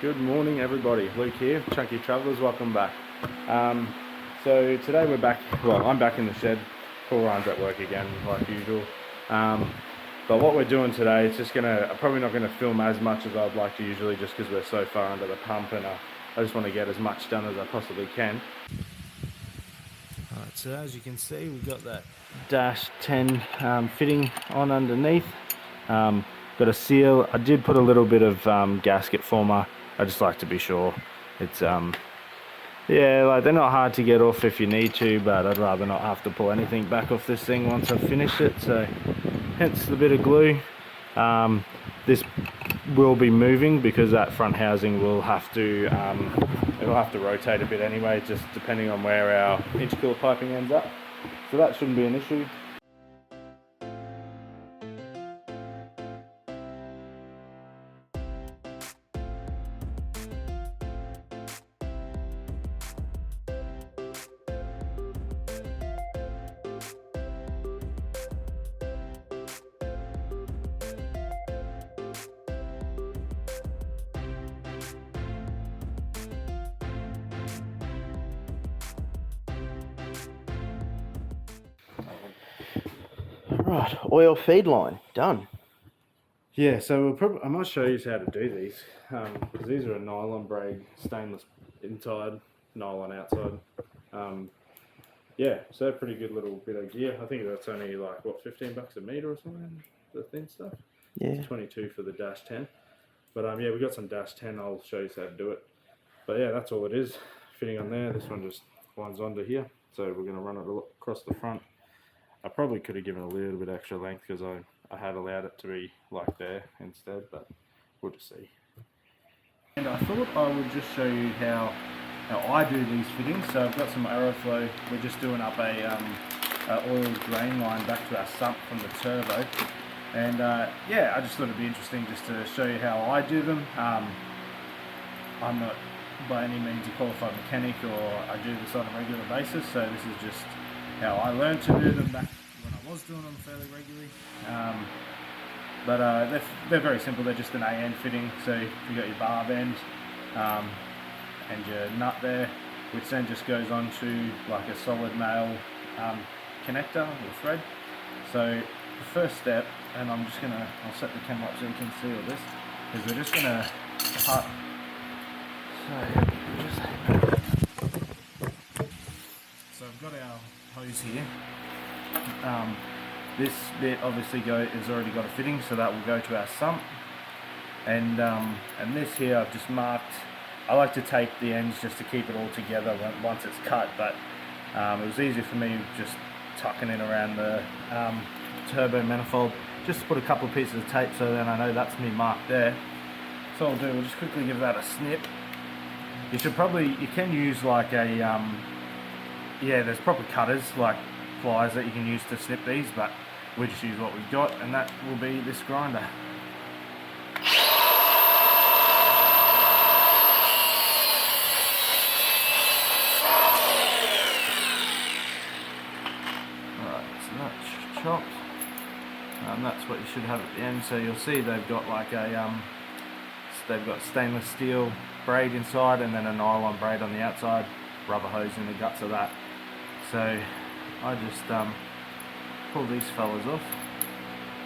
Good morning everybody, Luke here, Chunky Travellers, welcome back. So today we're back, well I'm back in the shed, Paul Ryan's at work again like usual. But what we're doing today, it's just I'm probably not going to film as much as I'd like to usually just because we're so far under the pump and I just want to get as much done as I possibly can. Alright, so as you can see we've got that dash 10 fitting on underneath. Got a seal. I did put a little bit of gasket former. I just like to be sure. It's yeah, like they're not hard to get off if you need to, but I'd rather not have to pull anything back off this thing once I've finished it, so hence the bit of glue. This will be moving because that front housing will have to it'll have to rotate a bit anyway, just depending on where our inch-killer piping ends up, so that shouldn't be an issue. Right, oil feed line, done. Yeah, so I might show you how to do these, because these are a nylon braid, stainless inside, nylon outside. Yeah, so a pretty good little bit of gear. I think that's only like, what, 15 bucks a metre or something, the thin stuff? Yeah. It's 22 for the dash 10. But yeah, we've got some dash 10, I'll show you how to do it. But yeah, that's all it is, fitting on there. This one just winds onto here, so we're going to run it across the front. I probably could have given a little bit extra length because I had allowed it to be like there instead, but we'll just see. And I thought I would just show you how I do these fittings. So I've got some Aeroflow. We're just doing up a oil drain line back to our sump from the turbo. And yeah, I just thought it'd be interesting just to show you how I do them. I'm not by any means a qualified mechanic, or I do this on a regular basis, so this is just how I learned to do them back when I was doing them fairly regularly. But they're very simple. They're just an AN fitting, so you got your barb end and your nut there, which then just goes onto like a solid nail connector or thread. So the first step, and I'll set the camera up so you can see all this, is we're just gonna cut. So I've got our hose here. This bit obviously has already got a fitting, so that will go to our sump. And this here I've just marked. I like to tape the ends just to keep it all together once it's cut, but it was easier for me just tucking in around the turbo manifold, just to put a couple of pieces of tape so then I know that's me marked there. So I'll do, we'll just quickly give that a snip. You can use like a, yeah, there's proper cutters like pliers that you can use to snip these, but we just use what we've got, and that will be this grinder. Alright, so that's chopped. That's what you should have at the end. So you'll see they've got like a, they've got stainless steel braid inside and then a nylon braid on the outside, rubber hose in the guts of that. So I just pull these fellas off.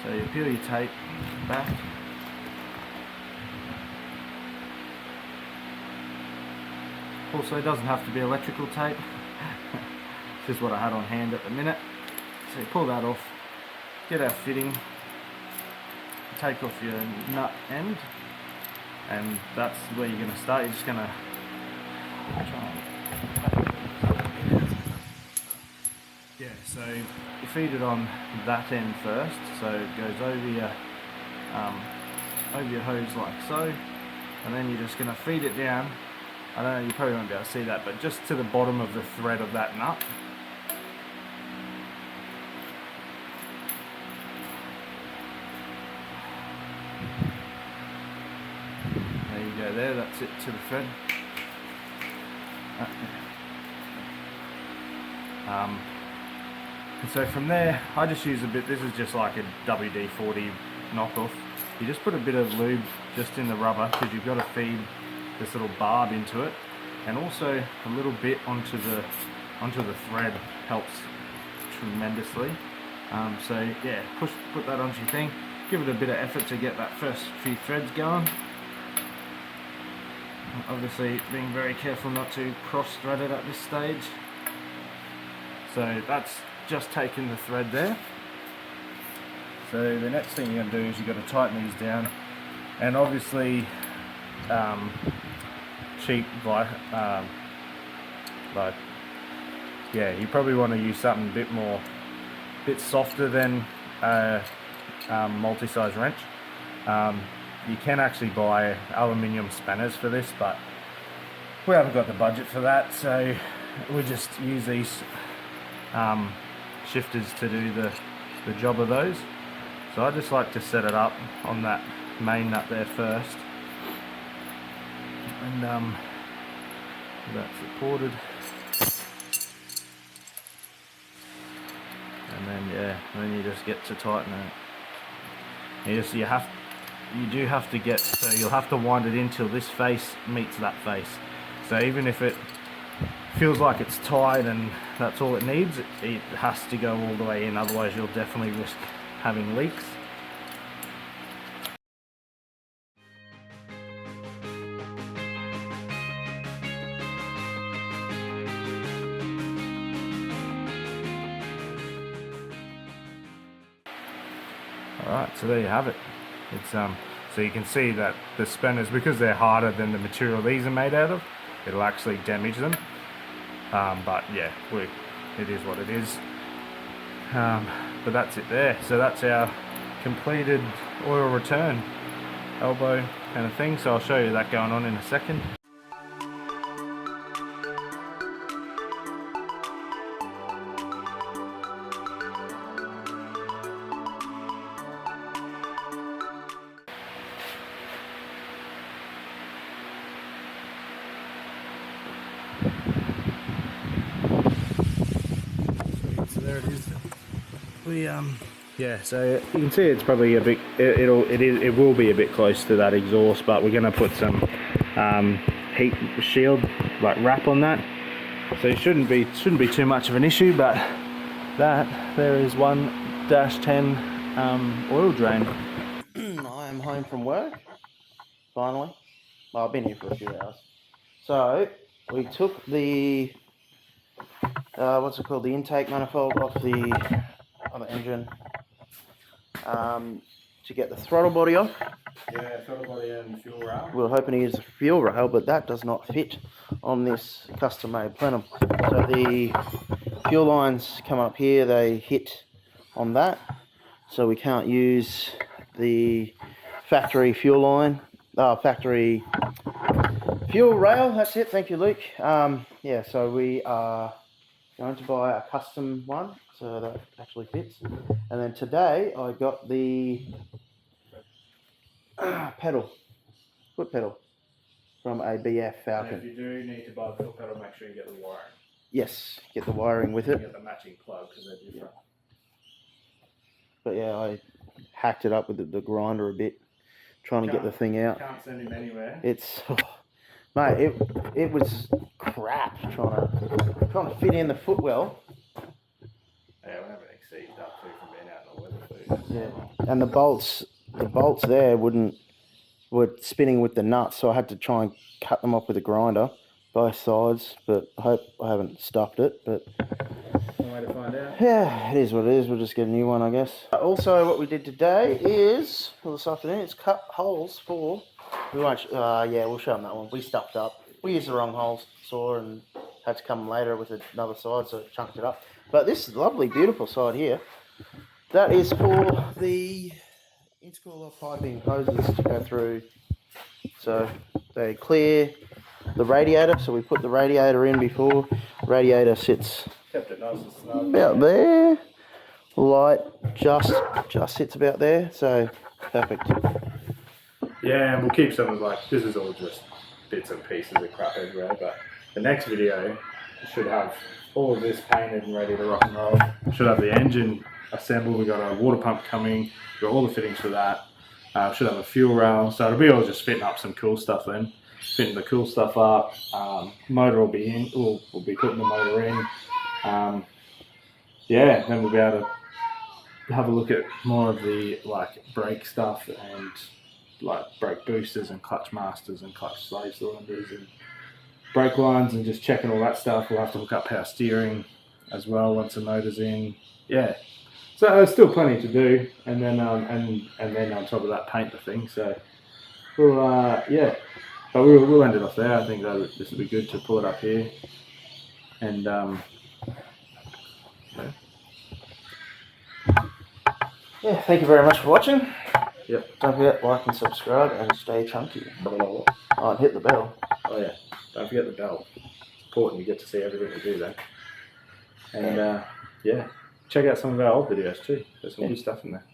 So you peel your tape back. Also, it doesn't have to be electrical tape. This is what I had on hand at the minute. So you pull that off, get our fitting, take off your nut end, and that's where you're going to start. You're just going to yeah, so you feed it on that end first, so it goes over your hose like so, and then you're just going to feed it down. I don't know, you probably won't be able to see that, but just to the bottom of the thread of that nut. There you go there, that's it to the thread. And so from there, I just use a bit, this is just like a WD-40 knockoff. You just put a bit of lube just in the rubber because you've got to feed this little barb into it, and also a little bit onto the thread helps tremendously. So yeah, put that onto your thing. Give it a bit of effort to get that first few threads going. Obviously being very careful not to cross-thread it at this stage. So that's just taking the thread there. So the next thing you're going to do is you've got to tighten these down, and obviously cheap yeah, you probably want to use something a bit softer than multi-size wrench. You can actually buy aluminium spanners for this, but we haven't got the budget for that, so we just use these shifters to do the job of those. So I just like to set it up on that main nut there first, and that's supported, and then you just get to tighten it. You do have to get, so you'll have to wind it in till this face meets that face. So even if it feels like it's tight and that's all it needs, it has to go all the way in, otherwise you'll definitely risk having leaks. Alright, so there you have it. It's so you can see that the spanners, because they're harder than the material these are made out of, it'll actually damage them. But yeah, it is what it is. But that's it there. So that's our completed oil return elbow kind of thing. So I'll show you that going on in a second. So there it is. Yeah, so you can see it's probably a bit, it will be a bit close to that exhaust, but we're going to put some heat shield like wrap on that, so it shouldn't be too much of an issue. But there is 1-10 oil drain. I am home from work, finally. Well, I've been here for a few hours. So we took the what's it called, the intake manifold off the engine to get the throttle body off. Yeah, throttle body and fuel rail. We were hoping to use the fuel rail, but that does not fit on this custom-made plenum. So the fuel lines come up here, they hit on that, so we can't use the factory fuel line, factory fuel rail. That's it. Thank you, Luke. Yeah, so we are going to buy a custom one so that actually fits. And then today I got the foot pedal from a BF Falcon. And if you do need to buy the foot pedal, make sure you get the wiring. Yes, get the wiring with it. Get the matching plug because they're different. Yeah. But yeah, I hacked it up with the grinder a bit, trying to get the thing out. Can't send him anywhere. It's, mate, it was crap trying to fit in the footwell. Yeah, we haven't exceeded up too from being out in the weather too. Yeah, and the bolts there were spinning with the nuts, so I had to try and cut them off with a grinder, both sides. But I hope I haven't stuffed it. But one way to find out. yeah, it is what it is. We'll just get a new one, I guess. Also, what we did today is, well, this afternoon, it's cut holes for. We won't. Yeah, we'll show them that one. We stuffed up. We used the wrong holes, saw, and had to come later with another side, so it chunked it up. But this lovely, beautiful side here, that is for the intercooler piping hoses to go through. So they clear the radiator. So we put the radiator in before. Radiator sits Kept it nice and snug. about there. Light just sits about there. So perfect. Yeah, and we'll keep some of this is all just bits and pieces of crap everywhere, but the next video should have all of this painted and ready to rock and roll. Should have the engine assembled, we got a water pump coming, got all the fittings for that. Should have a fuel rail, so it'll be all just fitting up some cool stuff then. fitting the cool stuff up. Motor will be in. We'll be putting the motor in. Yeah, then we'll be able to have a look at more of the like brake stuff and like brake boosters and clutch masters and clutch slave cylinders and brake lines and just checking all that stuff. We'll have to hook up power steering as well once the motor's in. Yeah, so there's still plenty to do, and then and then on top of that, paint the thing. So we'll yeah, but we'll end it off there. I think that this will be good to pull it up here, and yeah, thank you very much for watching. Yep. Don't forget, like and subscribe and stay chunky. Oh, and hit the bell. Oh yeah, don't forget the bell. It's important you get to see everything we do then. And yeah, check out some of our old videos too. There's some good stuff in there.